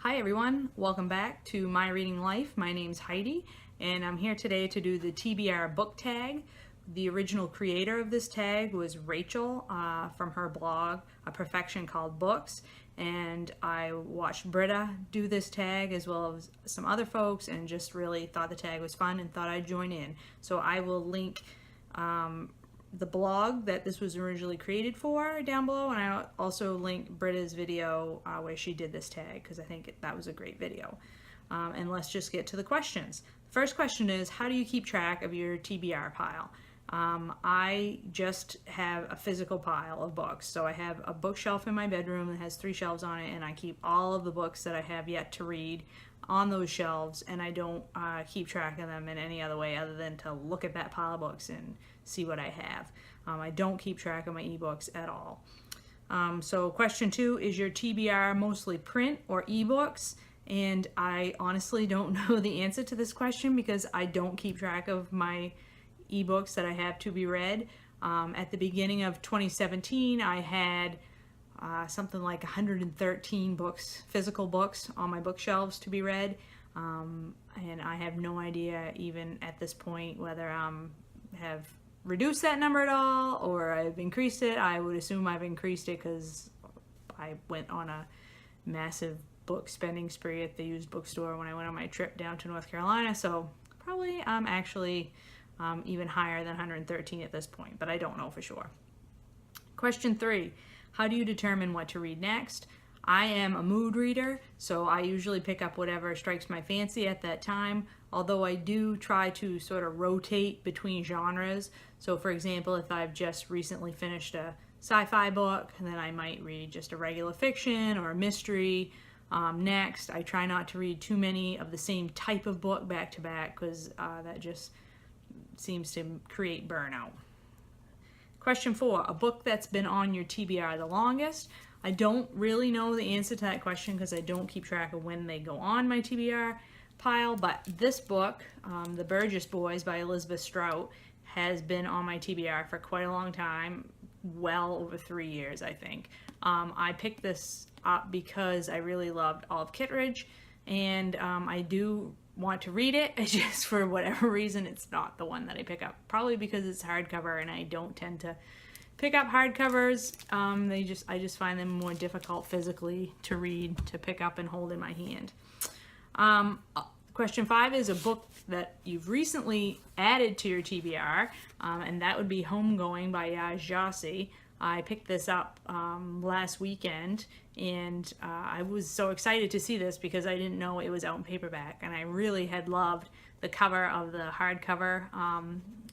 Hi everyone, welcome back to My Reading Life. My name's Heidi and I'm here today to do the TBR Book Tag. The original creator of this tag was Rachel from her blog, A Perfection Called Books, and I watched Britta do this tag as well as some other folks and just really thought the tag was fun and thought I'd join in. So I will link the blog that this was originally created for down below, and I also link Britta's video where she did this tag because I think that was a great video. And let's just get to the questions. The first question is, how do you keep track of your TBR pile? I just have a physical pile of books. So I have a bookshelf in my bedroom that has 3 shelves on it, and I keep all of the books that I have yet to read on those shelves, and I don't keep track of them in any other way other than to look at that pile of books and see what I have. I don't keep track of my ebooks at all. So question 2, is your TBR mostly print or ebooks? And I honestly don't know the answer to this question because I don't keep track of my ebooks that I have to be read. At the beginning of 2017, I had something like 113 books, physical books, on my bookshelves to be read, and I have no idea even at this point whether I have reduced that number at all or I've increased it. I would assume I've increased it because I went on a massive book spending spree at the used bookstore when I went on my trip down to North Carolina, so probably I'm actually even higher than 113 at this point, but I don't know for sure. Question 3, how do you determine what to read next? I am a mood reader, so I usually pick up whatever strikes my fancy at that time, although I do try to sort of rotate between genres. So for example, if I've just recently finished a sci-fi book, then I might read just a regular fiction or a mystery. Next, I try not to read too many of the same type of book back to back because that just seems to create burnout. Question 4, a book that's been on your TBR the longest. I don't really know the answer to that question because I don't keep track of when they go on my TBR pile, but this book, The Burgess Boys by Elizabeth Strout, has been on my TBR for quite a long time, well over 3 years, I think. I picked this up because I really loved Olive Kitteridge, and I do want to read it. It's just for whatever reason it's not the one that I pick up, probably because it's hardcover and I don't tend to pick up hardcovers. I just find them more difficult physically to read, to pick up and hold in my hand. Question 5 is a book that you've recently added to your TBR, and that would be Homegoing by Yassi. I picked this up last weekend, and I was so excited to see this because I didn't know it was out in paperback, and I really had loved the cover of the hardcover,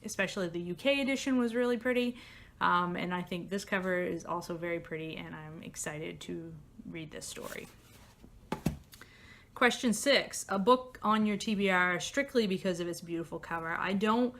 especially the UK edition was really pretty, and I think this cover is also very pretty, and I'm excited to read this story. Question 6, a book on your TBR strictly because of its beautiful cover. I don't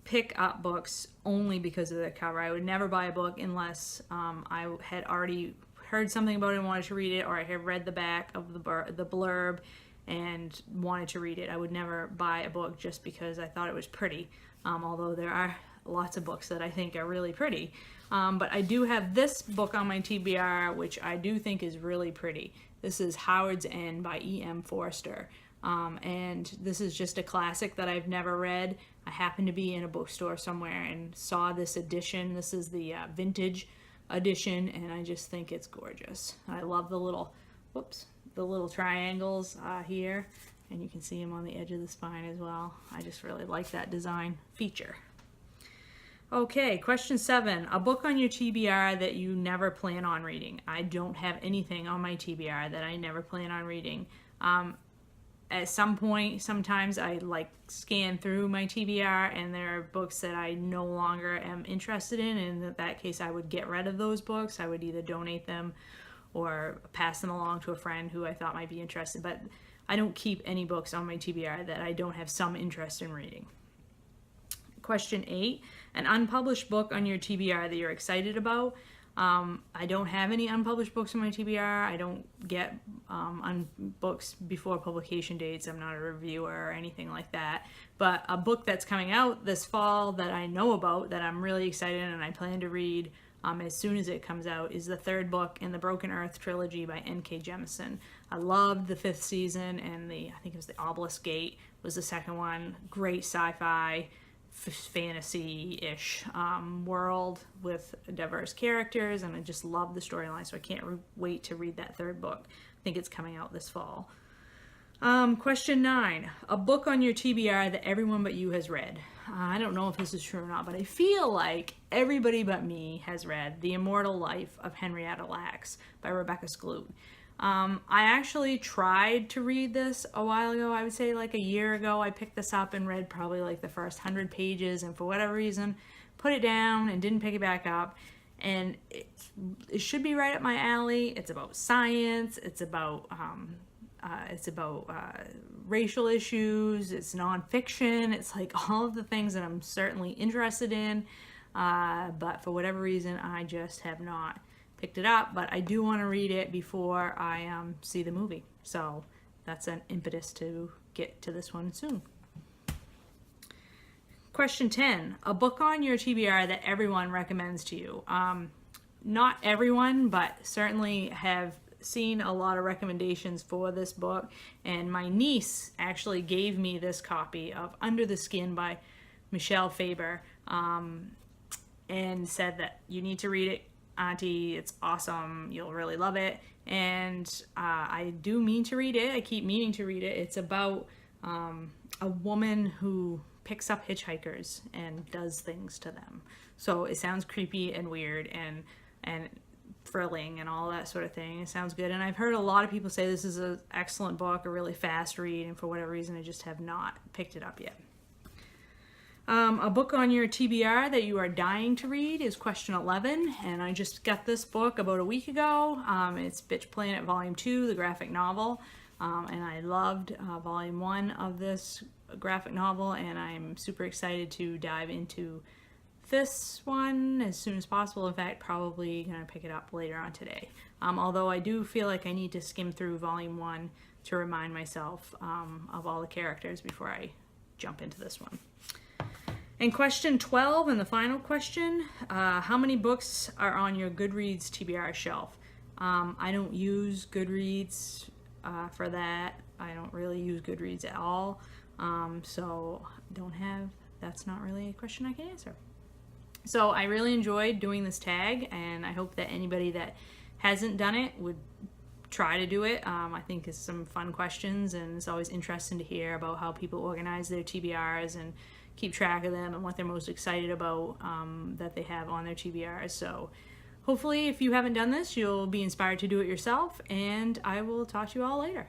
pick up books only because of the cover. I would never buy a book unless I had already heard something about it and wanted to read it, or I had read the back of the blurb and wanted to read it. I would never buy a book just because I thought it was pretty, although there are lots of books that I think are really pretty. But I do have this book on my TBR, which I do think is really pretty. This is Howard's End by E.M. Forster. And this is just a classic that I've never read. I happened to be in a bookstore somewhere and saw this edition. This is the vintage edition, and I just think it's gorgeous. I love the little, the little triangles here, and you can see them on the edge of the spine as well. I just really like that design feature. Okay, question 7, a book on your TBR that you never plan on reading. I don't have anything on my TBR that I never plan on reading. At some point, sometimes I scan through my TBR and there are books that I no longer am interested in, and in that case I would get rid of those books. I would either donate them or pass them along to a friend who I thought might be interested, but I don't keep any books on my TBR that I don't have some interest in reading. Question 8, an unpublished book on your TBR that you're excited about. I don't have any unpublished books on my TBR. I don't get books before publication dates. I'm not a reviewer or anything like that. But a book that's coming out this fall that I know about, that I'm really excited and I plan to read as soon as it comes out, is the 3rd book in the Broken Earth trilogy by N.K. Jemisin. I loved the 5th season, and I think it was the Obelisk Gate was the second one. Great sci-fi, fantasy-ish world with diverse characters, and I just love the storyline, so I can't wait to read that 3rd book. I think it's coming out this fall. Question 9. A book on your TBR that everyone but you has read. I don't know if this is true or not, but I feel like everybody but me has read The Immortal Life of Henrietta Lacks by Rebecca Skloot. I actually tried to read this a while ago. I would say like a year ago. I picked this up and read probably like the first 100 pages, and for whatever reason put it down and didn't pick it back up. And it should be right up my alley. It's about science. It's about racial issues. It's nonfiction. It's like all of the things that I'm certainly interested in, but for whatever reason I just have not picked it up. But I do want to read it before I see the movie, so that's an impetus to get to this one soon. Question 10. A book on your TBR that everyone recommends to you. Not everyone, but certainly have seen a lot of recommendations for this book, and my niece actually gave me this copy of Under the Skin by Michelle Faber, and said that you need to read it, Auntie. It's awesome. You'll really love it. And I do mean to read it. I keep meaning to read it. It's about a woman who picks up hitchhikers and does things to them. So it sounds creepy and weird and thrilling and all that sort of thing. It sounds good, and I've heard a lot of people say this is an excellent book, a really fast read, and for whatever reason I just have not picked it up yet. A book on your TBR that you are dying to read is question 11, and I just got this book about a week ago. It's Bitch Planet Volume 2, the graphic novel, and I loved Volume 1 of this graphic novel, and I'm super excited to dive into this one as soon as possible. In fact, probably gonna pick it up later on today. Although I do feel like I need to skim through Volume 1 to remind myself of all the characters before I jump into this one. And question 12, and the final question, how many books are on your Goodreads TBR shelf? I don't use Goodreads for that. I don't really use Goodreads at all, so that's not really a question I can answer. So I really enjoyed doing this tag, and I hope that anybody that hasn't done it would try to do it. I think it's some fun questions, and it's always interesting to hear about how people organize their TBRs and keep track of them and what they're most excited about that they have on their TBRs. So hopefully if you haven't done this, you'll be inspired to do it yourself, and I will talk to you all later.